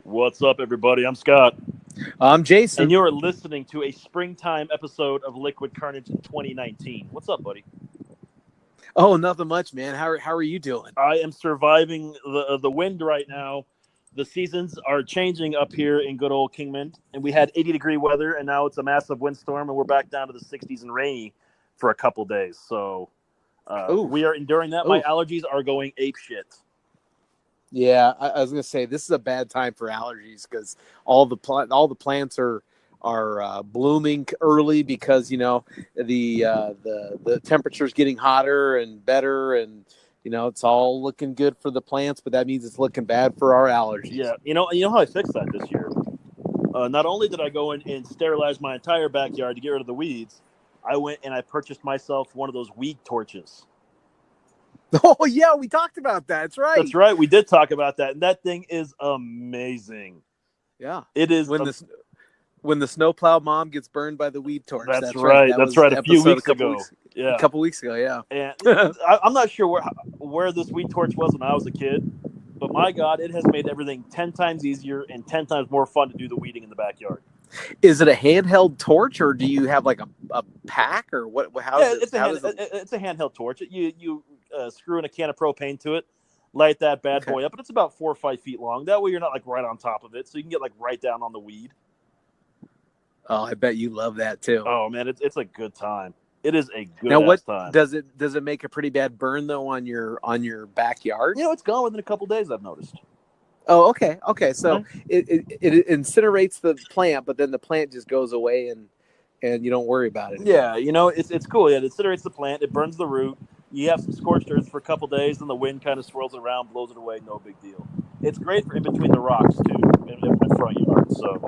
What's up, everybody? I'm Scott. I'm Jason. And you're listening to a springtime episode of Liquid Kernedge 2019. What's up, buddy? Oh, nothing much, man. How are you doing? I am surviving the wind right now. The seasons are changing up here in good old Kingman, and we had 80-degree weather, and now it's a massive windstorm, and we're back down to the 60s and rainy for a couple days. So we are enduring that. My allergies are going apeshit. Yeah, I was gonna say this is a bad time for allergies because all the plants are blooming early because the temperature's getting hotter and better, and it's all looking good for the plants, but that means it's looking bad for our allergies. Yeah, you know how I fixed that this year. Not only did I go in and sterilize my entire backyard to get rid of the weeds, I went and I purchased myself one of those weed torches. Oh, yeah, we talked about that. That's right. That's right. We did talk about that. And that thing is amazing. Yeah. It is. When the snowplow mom gets burned by the weed torch. That's right. That's right. A few weeks ago. A couple weeks ago, yeah. And I'm not sure where this weed torch was when I was a kid, but my God, it has made everything 10 times easier and 10 times more fun to do the weeding in the backyard. Is it a handheld torch, or do you have like a pack, or what? It's a handheld torch. You screw in a can of propane to it, light that bad boy up, and it's about 4 or 5 feet long. That way, you're not like right on top of it, so you can get like right down on the weed. Oh, I bet you love that too. Oh man, it's a good time. It is a good time. Does it make a pretty bad burn though on your backyard? It's gone within a couple days, I've noticed. Oh, okay. So it incinerates the plant, but then the plant just goes away and you don't worry about it anymore. Yeah, it's cool. Yeah, it incinerates the plant, it burns the root. You have some scorched earth for a couple days, and the wind kind of swirls it around, blows it away. No big deal. It's great for in between the rocks too, in my front yard. So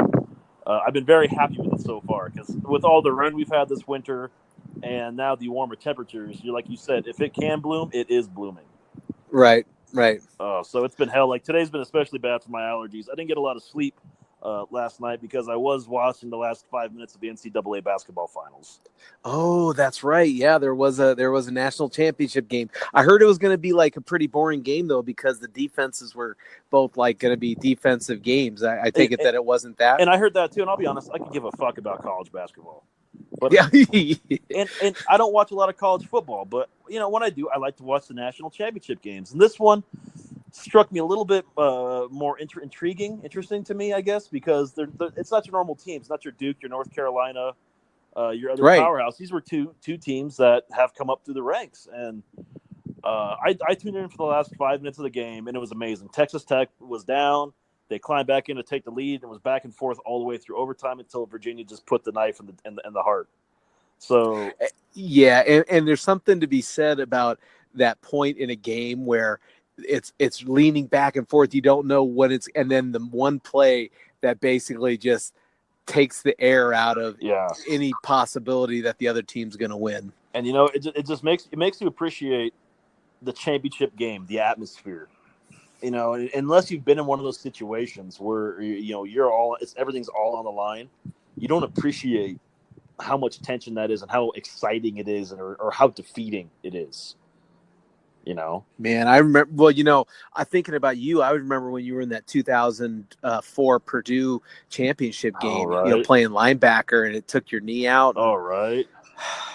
I've been very happy with it so far because with all the rain we've had this winter, and now the warmer temperatures, like you said, if it can bloom, it is blooming. Right. So it's been hell. Like today's been especially bad for my allergies. I didn't get a lot of sleep last night because I was watching the last 5 minutes of the NCAA basketball finals. Oh, that's right. Yeah, there was a national championship game. I heard it was going to be like a pretty boring game though because the defenses were both like going to be defensive games. I take it that it wasn't that. And I heard that too. And I'll be honest, I could give a fuck about college basketball. But, yeah. and I don't watch a lot of college football, but when I do, I like to watch the national championship games. And this one struck me a little bit more interesting to me, I guess, because it's not your normal teams. It's not your Duke, your North Carolina, your other powerhouse. These were two teams that have come up through the ranks. And I tuned in for the last 5 minutes of the game, and it was amazing. Texas Tech was down. They climbed back in to take the lead and was back and forth all the way through overtime until Virginia just put the knife in the heart. So, yeah, and there's something to be said about that point in a game where it's leaning back and forth. You don't know what and then the one play that basically just takes the air out of any possibility that the other team's going to win. And it just makes you appreciate the championship game, the atmosphere. Unless you've been in one of those situations where everything's all on the line, you don't appreciate how much tension that is and how exciting it is, or how defeating it is. Man, I remember. Well, I'm thinking about you. I remember when you were in that 2004 Purdue championship game. Right. Playing linebacker, and it took your knee out. All right.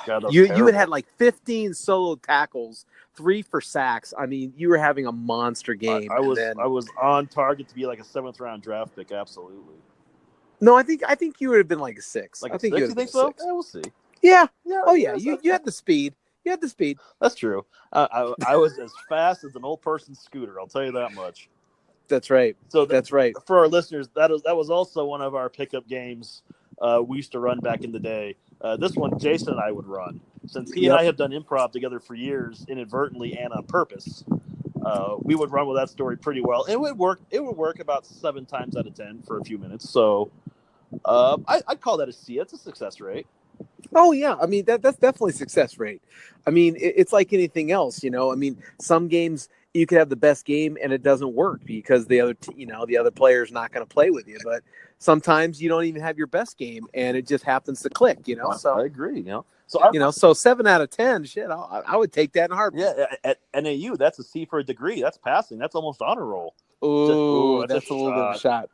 God, you had like 15 solo tackles, 3 for sacks. I mean, you were having a monster game. I was on target to be like a 7th round draft pick. Absolutely. No, I think you would have been like a 6. Like I think you think so? Yeah, we'll see. Yeah. Oh yeah. You had the speed. You had the speed. That's true. I was as fast as an old person's scooter. I'll tell you that much. That's right. So that's right. For our listeners, that was also one of our pickup games we used to run back in the day. This one, Jason and I would run. Since he and I have done improv together for years, inadvertently and on purpose, we would run with that story pretty well. It would work. It would work about 7 times out of 10 for a few minutes. So I'd call that a C. It's a success rate. Oh yeah, I mean that's definitely success rate. I mean it's like anything else, I mean some games you could have the best game and it doesn't work because the other player's not going to play with you. But sometimes you don't even have your best game and it just happens to click. So I agree. So 7 out of 10, shit, I would take that in a heartbeat. Yeah, at NAU, that's a C for a degree. That's passing. That's almost honor roll. Ooh, that's a little bit of a shot.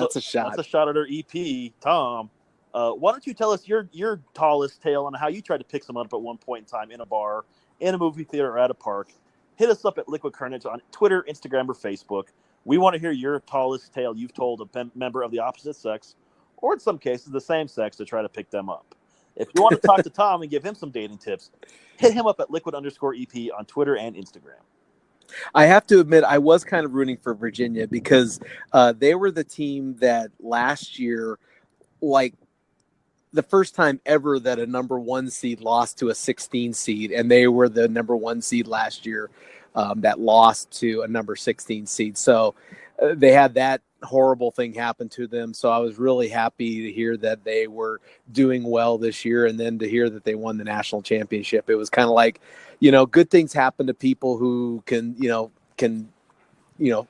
That's a shot. That's a shot at our EP, Tom. Why don't you tell us your tallest tale on how you tried to pick someone up at one point in time in a bar, in a movie theater, or at a park? Hit us up at Liquid Kernedge on Twitter, Instagram, or Facebook. We want to hear your tallest tale you've told a member of the opposite sex, or in some cases the same sex, to try to pick them up. If you want to talk to Tom and give him some dating tips, hit him up at Liquid_EP on Twitter and Instagram. I have to admit, I was kind of rooting for Virginia because they were the team that last year, like the first time ever that a number 1 seed lost to a 16 seed, and they were the number 1 seed last year that lost to a number 16 seed. So they had that horrible thing happen to them. So I was really happy to hear that they were doing well this year, and then to hear that they won the national championship. It was kind of like, good things happen to people who can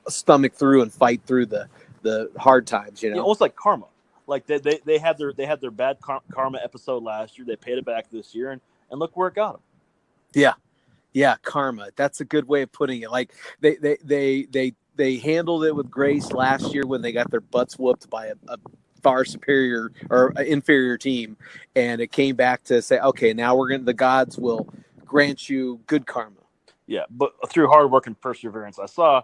stomach through and fight through the hard times, Yeah, almost like karma. Like they had their bad karma episode last year. They paid it back this year, and look where it got them. Yeah, karma. That's a good way of putting it. Like they handled it with grace last year when they got their butts whooped by a far superior or inferior team, and it came back to say, okay, now the gods will grant you good karma. Yeah, but through hard work and perseverance. I saw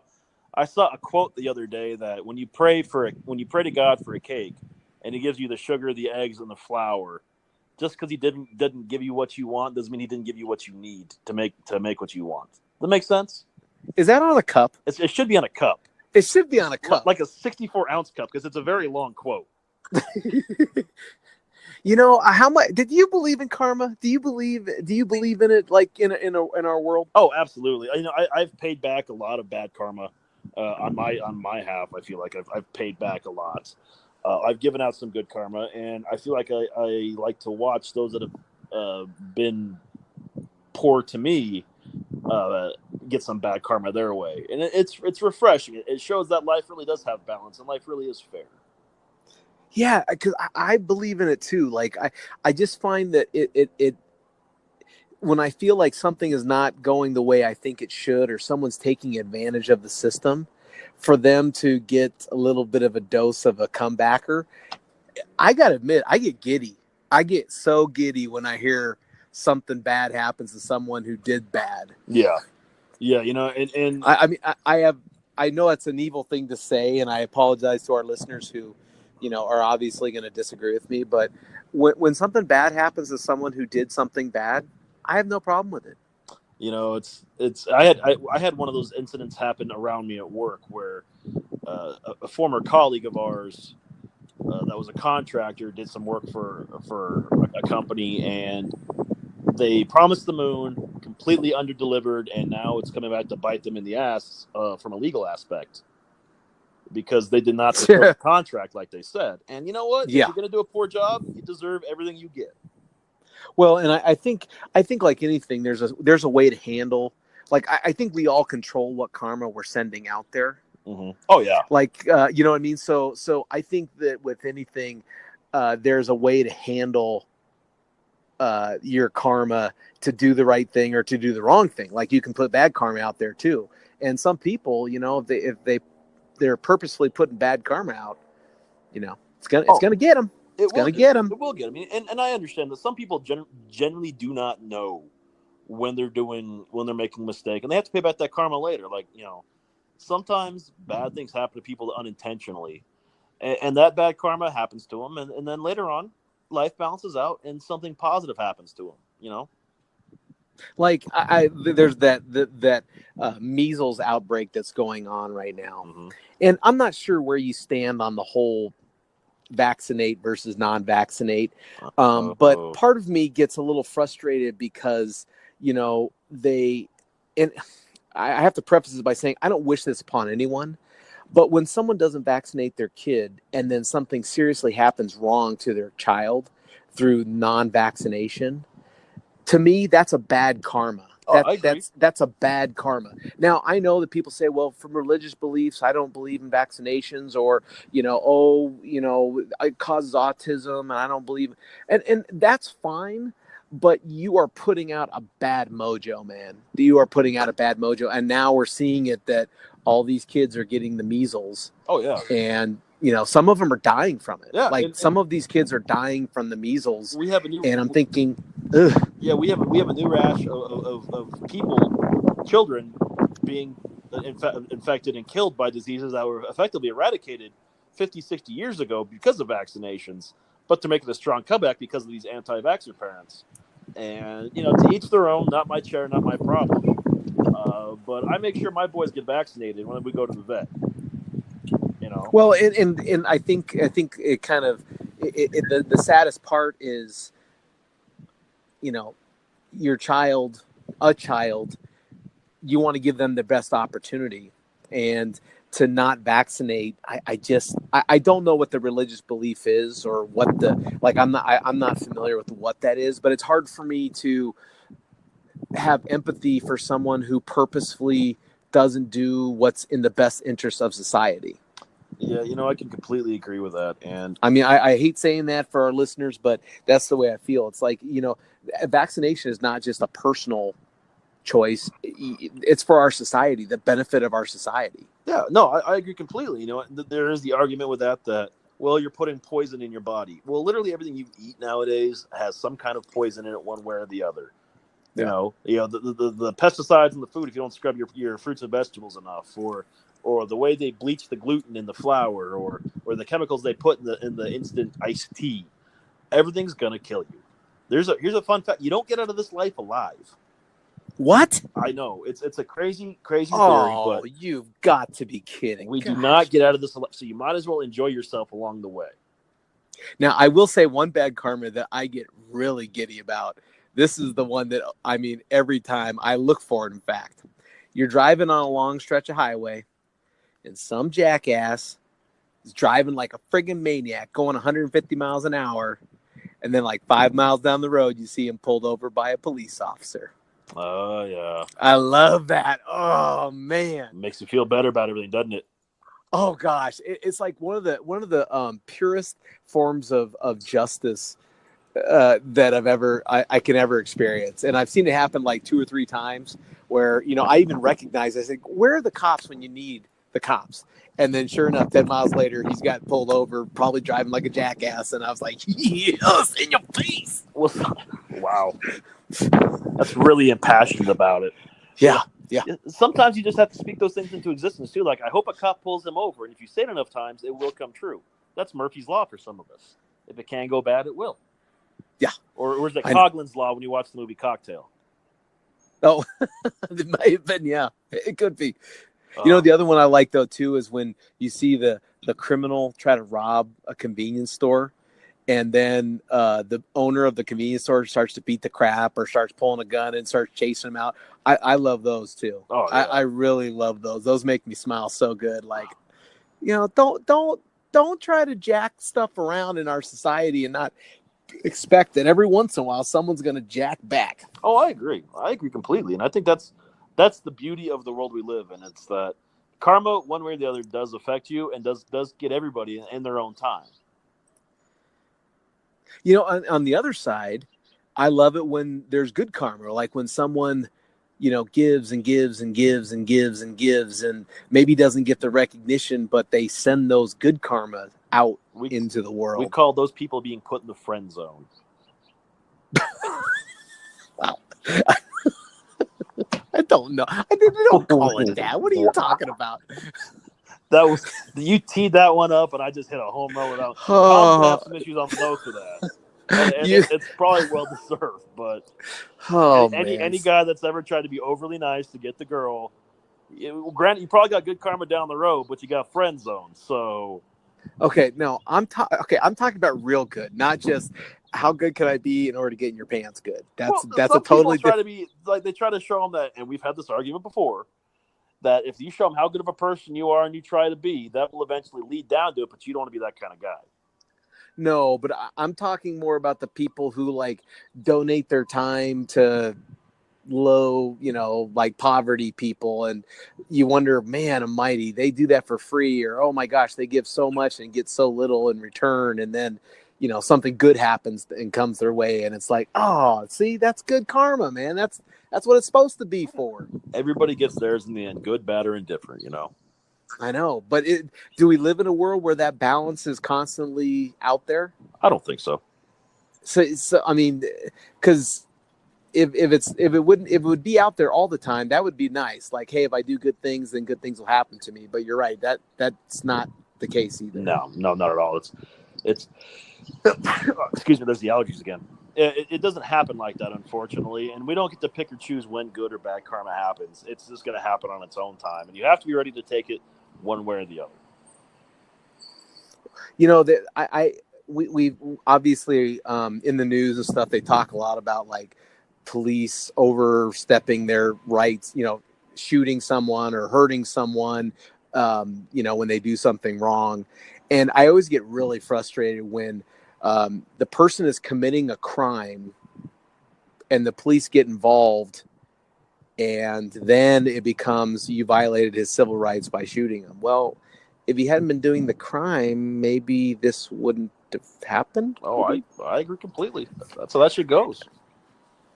a quote the other day that when you pray to God for a cake, and He gives you the sugar, the eggs, and the flour, just because He didn't give you what you want doesn't mean He didn't give you what you need to make what you want. Does that make sense? Is that on a cup? It should be on a cup. It should be on a cup, like a 64-ounce cup, because it's a very long quote. How much did you believe in karma? Do you believe in it, like in our world? Oh, absolutely. I've paid back a lot of bad karma on my half. I feel like I've paid back a lot. I've given out some good karma, and I feel like I like to watch those that have been poor to me get some bad karma their way, and it's refreshing. It shows that life really does have balance, and life really is fair. Yeah, because I believe in it too. Like I just find that it when I feel like something is not going the way I think it should, or someone's taking advantage of the system, for them to get a little bit of a dose of a comebacker, I gotta admit, I get giddy. I get so giddy when I hear something bad happens to someone who did bad. Yeah, and I know it's an evil thing to say, and I apologize to our listeners who, are obviously going to disagree with me. But when something bad happens to someone who did something bad, I have no problem with it. I had one of those incidents happen around me at work where a former colleague of ours that was a contractor did some work for a company, and they promised the moon, completely underdelivered, and now it's coming back to bite them in the ass from a legal aspect, because they did not fulfill the contract like they said. And you know what? Yeah. If you're going to do a poor job, you deserve everything you get. Well, and I think like anything, there's a way to handle. Like I think we all control what karma we're sending out there. Mm-hmm. Oh yeah. Like you know what I mean. So I think that with anything, there's a way to handle your karma, to do the right thing or to do the wrong thing. Like you can put bad karma out there too. And some people, if they're purposefully putting bad karma out, it's gonna get them. It's going to get them. It will get them. And I understand that some people generally do not know when they're making a mistake, and they have to pay back that karma later. Like, sometimes bad things happen to people unintentionally, and that bad karma happens to them, and then later on, life balances out, and something positive happens to them. Like there's that measles outbreak that's going on right now, mm-hmm. And I'm not sure where you stand on the whole vaccinate versus non-vaccinate. But part of me gets a little frustrated because, and I have to preface this by saying, I don't wish this upon anyone, but when someone doesn't vaccinate their kid and then something seriously happens wrong to their child through non-vaccination, to me, that's a bad karma. That's a bad karma. Now, I know that people say, well, from religious beliefs, I don't believe in vaccinations, or, it causes autism and I don't believe. And that's fine, but you are putting out a bad mojo, man. You are putting out a bad mojo. And now we're seeing it that all these kids are getting the measles. Oh, yeah. And some of them are dying from it. Yeah, like some of these kids are dying from the measles. We have a new, and I'm thinking, ugh. Yeah, we have a new rash of people, children, being infected and killed by diseases that were effectively eradicated 50, 60 years ago because of vaccinations, but they're making a strong comeback because of these anti-vaxxer parents. And, to each their own, not my chair, not my problem. But I make sure my boys get vaccinated when we go to the vet. Well, and I think it kind of the saddest part is, your child, you want to give them the best opportunity, and to not vaccinate, I don't know what the religious belief is, or what I'm not familiar with what that is, but it's hard for me to have empathy for someone who purposefully doesn't do what's in the best interest of society. Yeah, I can completely agree with that. And I mean, I hate saying that for our listeners, but that's the way I feel. It's like, vaccination is not just a personal choice. It's for our society, the benefit of our society. Yeah, no, I agree completely. There is the argument with that, well, you're putting poison in your body. Well, literally everything you eat nowadays has some kind of poison in it, one way or the other. Yeah. The pesticides in the food, if you don't scrub your fruits and vegetables enough, or the way they bleach the gluten in the flour, or the chemicals they put in the instant iced tea, everything's gonna kill you. Here's a fun fact: you don't get out of this life alive. What? I know it's a crazy theory, but you've got to be kidding. We do not get out of this alive, so you might as well enjoy yourself along the way. Now, I will say one bad karma that I get really giddy about. This is the one that, every time I look for it. In fact, you're driving on a long stretch of highway, and some jackass is driving like a friggin' maniac, going 150 miles an hour, and then like 5 miles down the road, you see him pulled over by a police officer. Oh, yeah. I love that. Oh, man. It makes you feel better about everything, doesn't it? Oh, gosh. It's like one of the purest forms of justice that I can ever experience. And I've seen it happen like 2 or 3 times where, I even recognize, I think, where are the cops when you need the cops? And then sure enough, 10 miles later, he's got pulled over, probably driving like a jackass. And I was like, yes, in your face. Wow. That's really impassioned about it. Yeah. Sometimes you just have to speak those things into existence too. Like, I hope a cop pulls him over. And if you say it enough times, it will come true. That's Murphy's Law for some of us. If it can go bad, it will. Yeah. Or is it Coughlin's Law when you watch the movie Cocktail? Oh, it might have been. Yeah, it could be. The other one I like, though, too, is when you see the criminal try to rob a convenience store, and then the owner of the convenience store starts to beat the crap or starts pulling a gun and starts chasing him out. I love those, too. Oh, yeah. I really love those. Those make me smile so good. Like, don't try to jack stuff around in our society and not expect that every once in a while someone's going to jack back. Oh, I agree completely. And I think that's the beauty of the world we live in. It's that karma, one way or the other, does affect you and does get everybody in their own time. On the other side, I love it when there's good karma, like when someone, gives and gives and gives and gives and gives, and maybe doesn't get the recognition, but they send those good karma out into the world. We call those people being put in the friend zone. Wow. I don't know. I don't call it that. What are you talking about? You teed that one up, and I just hit a home run without. Tom's have some issues on the nose for that. And it's probably well deserved, but any guy that's ever tried to be overly nice to get the girl, granted, you probably got good karma down the road, but you got friend zone. So, okay, no, I'm talking about real good, not just how good can I be in order to get in your pants good. That's a totally different. They try to show them that, and we've had this argument before, that if you show them how good of a person you are and you try to be, that will eventually lead down to it. But you don't want to be that kind of guy. No, but I'm talking more about the people who like donate their time to low, like poverty people, and you wonder, man almighty, they do that for free, or oh my gosh, they give so much and get so little in return, and then something good happens and comes their way, and it's like, oh, see, that's good karma, man. That's what it's supposed to be for. Everybody gets theirs in the end, good, bad, or indifferent, I know, but do we live in a world where that balance is constantly out there? I don't think so. So I mean, because if it would be out there all the time, that would be nice. Like, hey, if I do good things, then good things will happen to me. But you're right, that's not the case either. No, not at all. It's excuse me. There's the allergies again. It doesn't happen like that, unfortunately, and we don't get to pick or choose when good or bad karma happens. It's just going to happen on its own time, and you have to be ready to take it one way or the other. You know that we obviously in the news and stuff, they talk a lot about like police overstepping their rights, you know, shooting someone or hurting someone, you know, when they do something wrong. And I always get really frustrated when the person is committing a crime and the police get involved, and then it becomes you violated his civil rights by shooting him. Well, if he hadn't been doing the crime, maybe this wouldn't have happened. Oh, I agree completely. That's how that shit goes.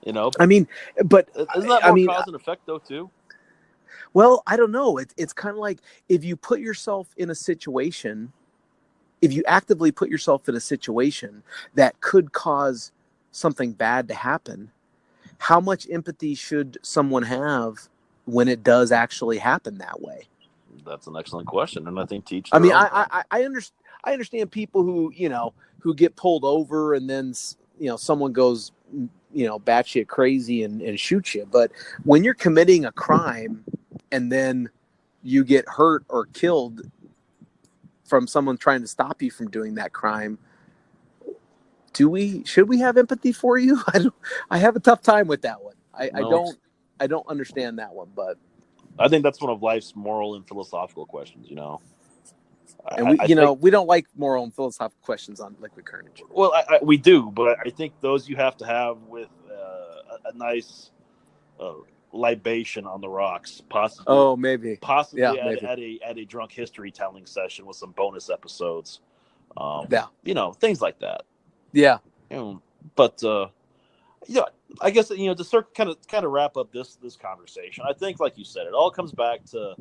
You know, I mean, but isn't that more cause and effect though too? Well, I don't know. It's kind of like if you put yourself in a situation, if you actively put yourself in a situation that could cause something bad to happen, how much empathy should someone have when it does actually happen that way? That's an excellent question, and I think teach. I mean, I understand people who, you know, who get pulled over and then, you know, someone goes, you know, batshit crazy and shoots you. But when you're committing a crime and then you get hurt or killed from someone trying to stop you from doing that crime, should we have empathy for you? I have a tough time with that one. I don't understand that one, but I think that's one of life's moral and philosophical questions, you know. And we don't like moral and philosophical questions on Liquid Kernedge. Well, we do, but I think those you have to have with a nice libation on the rocks, possibly. Oh, maybe. Possibly maybe. At a drunk history telling session with some bonus episodes. Yeah. You know, things like that. Yeah. You know, but yeah, I guess, you know, to kind of wrap up this conversation, I think, like you said, it all comes back to,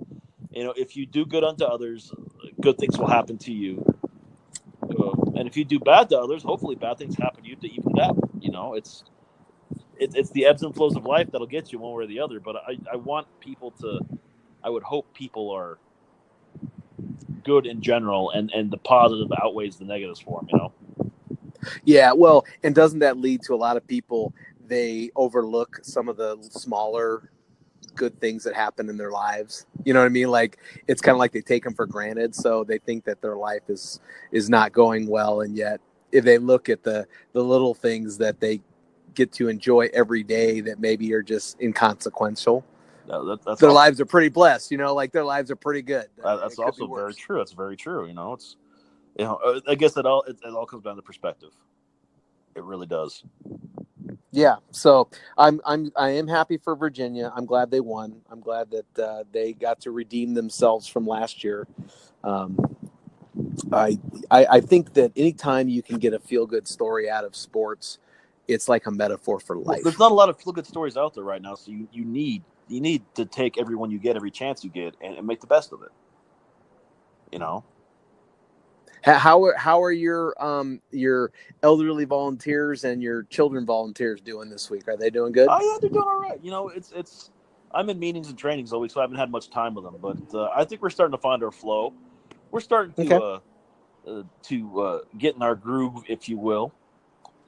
you know, if you do good unto others, good things will happen to you. And if you do bad to others, hopefully bad things happen to you to even it out. You know, it's the ebbs and flows of life that'll get you one way or the other. But I want people to, I would hope people are good in general, and the positive outweighs the negatives for them, you know? Yeah, well, and doesn't that lead to a lot of people, they overlook some of the smaller good things that happen in their lives? You know what I mean? Like, it's kind of like they take them for granted, so they think that their life is not going well, and yet if they look at the little things that they get to enjoy every day that maybe are just inconsequential, their lives are pretty blessed, you know, like their lives are pretty good. That's also very true. That's very true. You know, it's, you know, I guess it all comes down to perspective. It really does. Yeah. So I am happy for Virginia. I'm glad they won. I'm glad that they got to redeem themselves from last year. I think that anytime you can get a feel good story out of sports, it's like a metaphor for life. Well, there's not a lot of feel good stories out there right now, so you need to take everyone you get, every chance you get, and make the best of it. You know. How are your elderly volunteers and your children volunteers doing this week? Are they doing good? Oh yeah, they're doing all right. You know, it's I'm in meetings and trainings all week, so I haven't had much time with them. But I think we're starting to find our flow. We're starting to get in our groove, if you will.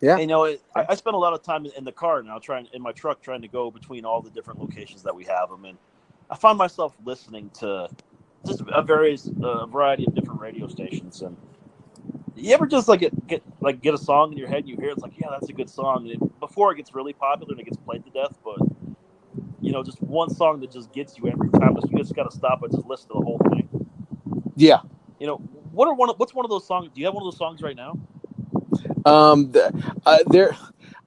Yeah. And, you know, I spend a lot of time in the car now, in my truck, trying to go between all the different locations that we have them, and I find myself listening to just a variety of different radio stations. And you ever just get a song in your head and you hear it's like, yeah, that's a good song, and before it gets really popular and it gets played to death, but you know, just one song that just gets you every time. You just got to stop and just listen to the whole thing. Yeah. You know, what's one of those songs? Do you have one of those songs right now?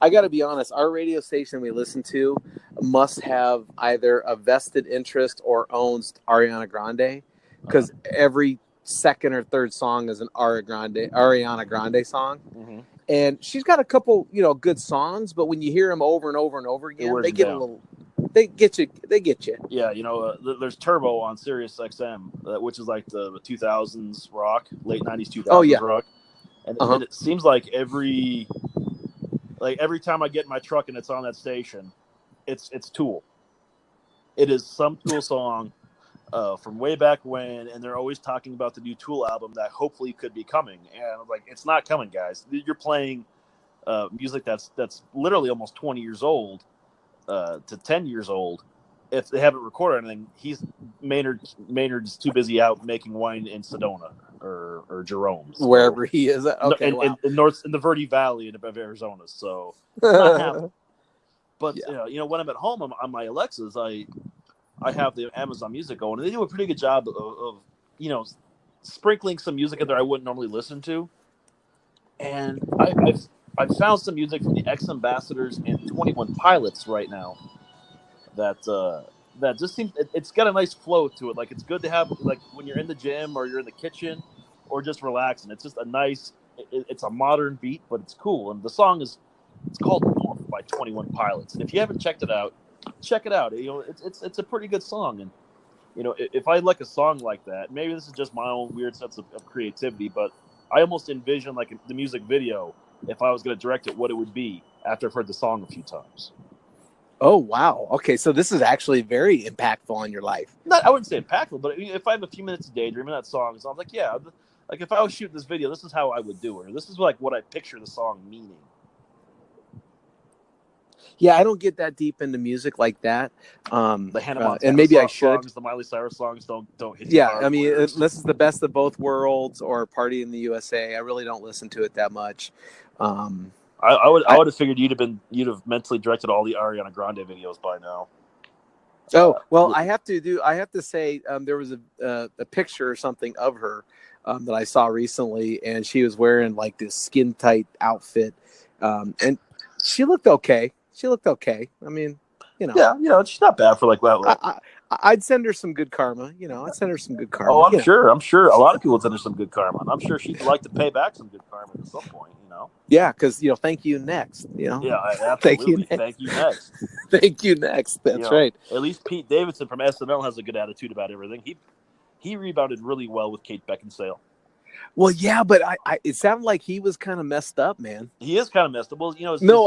I got to be honest. Our radio station we listen to must have either a vested interest or owns Ariana Grande, because every second or third song is an Ariana Grande song. Mm-hmm. And she's got a couple, you know, good songs, but when you hear them over and over and over again, they they get you. They get you. Yeah, there's Turbo on Sirius XM, which is like the 2000s rock, late 90s 2000s rock, and it seems like every time I get in my truck and it's on that station, it's Tool. It is some Tool song from way back when, and they're always talking about the new Tool album that hopefully could be coming, and I'm like, it's not coming, guys. You're playing music that's literally almost 20 years old to 10 years old. If they haven't recorded anything, Maynard's too busy out making wine in Sedona or Jerome, so, wherever he is. Okay, in the Verde Valley of Arizona. So it's not happening. But when I'm at home on my Alexas, I have the Amazon Music going, and they do a pretty good job of sprinkling some music in there I wouldn't normally listen to. And I've found some music from the X Ambassadors and 21 Pilots right now that just seems it's got a nice flow to it. Like, it's good to have, like, when you're in the gym or you're in the kitchen or just relaxing. It's just a nice. It's a modern beat, but it's cool. And the song it's called North by 21 Pilots. And if you haven't checked it out, check it out. It's a pretty good song. And if I like a song like that, maybe this is just my own weird sense of creativity, but I almost envision like the music video, if I was going to direct it, what it would be after I've heard the song a few times. Oh, wow. Okay, so this is actually very impactful on your life. I wouldn't say impactful, but if I have a few minutes of daydreaming that song, so I'm like, yeah, like if I was shooting this video, this is how I would do it. Or this is like what I picture the song meaning. Yeah, I don't get that deep into music like that. The Hannah Montana and maybe I should. Songs, the Miley Cyrus songs don't hit. Yeah, I mean, this is the best of both worlds or Party in the USA. I really don't listen to it that much. I would have figured you'd have mentally directed all the Ariana Grande videos by now. Oh, well, I have to say there was a picture or something of her that I saw recently, and she was wearing like this skin tight outfit, and she looked okay. I mean, yeah, she's not bad for like that. I'd send her some good karma. I'd send her some good karma. Oh, I'm sure a lot of people would send her some good karma, and I'm sure she'd like to pay back some good karma at some point. Yeah, because thank you next. Yeah, absolutely. Thank you next. Thank you next. That's right. At least Pete Davidson from SNL has a good attitude about everything. He rebounded really well with Kate Beckinsale. Well, yeah, but it sounded like he was kind of messed up, man. He is kind of messed up. Well,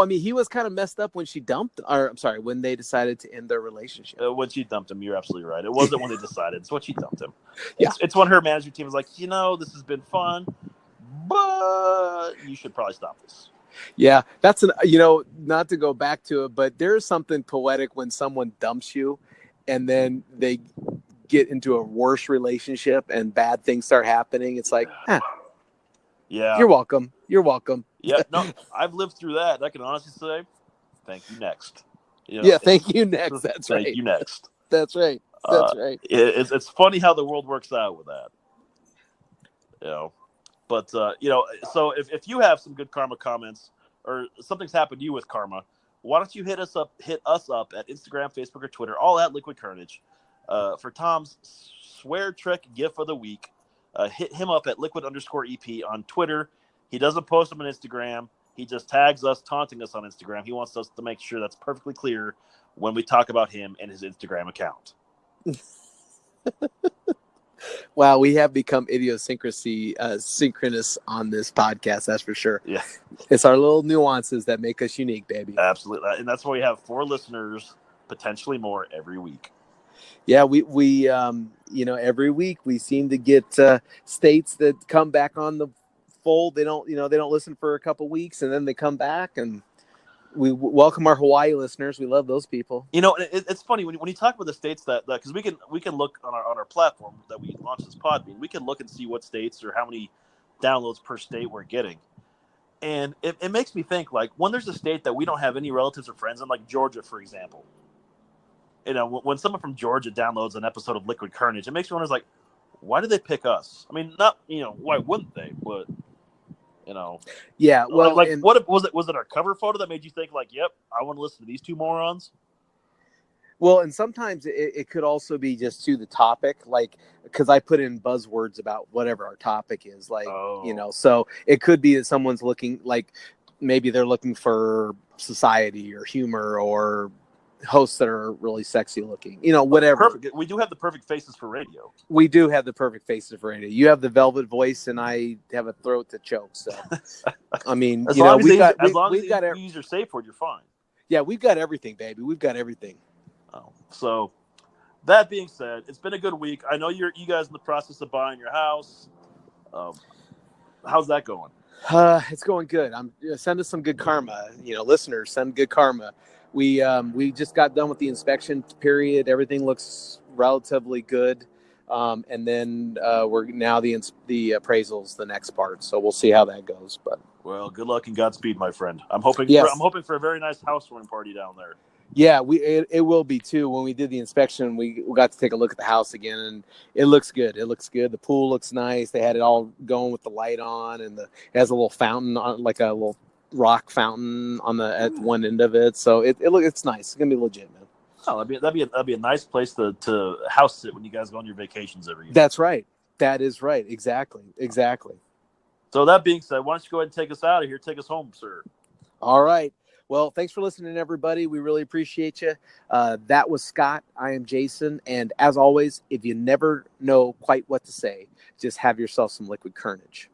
I mean, he was kind of messed up when she dumped, or I'm sorry, when they decided to end their relationship. When she dumped him, you're absolutely right. It wasn't when they decided; it's when she dumped him. Yeah, it's when her management team was like, this has been fun, but you should probably stop this. Yeah, that's not to go back to it, but there's something poetic when someone dumps you, and then they get into a worse relationship and bad things start happening. It's like, yeah, you're welcome. Yeah, no, I've lived through that. I can honestly say, thank you next. Yeah, thank you next. That's right. Thank you next. That's right. That's right. It's funny how the world works out with that. But so if you have some good karma comments or something's happened to you with karma, why don't you hit us up at Instagram, Facebook, or Twitter, all at Liquid Kernedge. For Tom's swear trick gif of the week, hit him up at liquid_EP on Twitter. He doesn't post them on Instagram. He just tags us, taunting us on Instagram. He wants us to make sure that's perfectly clear when we talk about him and his Instagram account. Wow, we have become synchronous on this podcast, that's for sure. Yeah. It's our little nuances that make us unique, baby. Absolutely. And that's why we have 4 listeners, potentially more, every week. Yeah, we every week we seem to get states that come back on the fold. They don't listen for a couple weeks, and then they come back, and we welcome our Hawaii listeners. We love those people. It's funny when you talk about the states that because we can look on our platform that we launched this Podbean. We can look and see what states or how many downloads per state we're getting, and it makes me think, like, when there's a state that we don't have any relatives or friends in, like Georgia, for example. When someone from Georgia downloads an episode of Liquid Kernedge, it makes me wonder, like, why did they pick us? I mean, not why wouldn't they? But yeah. Well, what was it? Was it our cover photo that made you think, like, yep, I want to listen to these two morons? Well, and sometimes it could also be just to the topic, like, because I put in buzzwords about whatever our topic is, like, so it could be that someone's looking, like, maybe they're looking for society or humor or hosts that are really sexy looking. Whatever. Perfect. We do have the perfect faces for radio. We do have the perfect faces for radio. You have the velvet voice, and I have a throat to choke. So, I mean, as long as we've got you use your safe word, you're fine. Yeah, we've got everything, baby. We've got everything. Oh, so that being said, it's been a good week. I know you guys in the process of buying your house. How's that going? It's going good. Send us some good karma. Listeners, send good karma. We just got done with the inspection period. Everything looks relatively good. And then we're now the appraisals, the next part. So we'll see how that goes. But well, good luck and Godspeed, my friend. I'm hoping for a very nice housewarming party down there. Yeah, it will be too. When we did the inspection, we got to take a look at the house again, and it looks good. It looks good. The pool looks nice. They had it all going with the light on, and it has a little fountain on, like a little rock fountain at one end of it. So it's nice. It's gonna be legit, man. Oh, that'd be a nice place to house sit when you guys go on your vacations every year. That's right. That is right. Exactly. So that being said, why don't you go ahead and take us out of here? Take us home, sir. All right. Well, thanks for listening, everybody. We really appreciate you. That was Scott. I am Jason. And as always, if you never know quite what to say, just have yourself some Liquid Kernedge.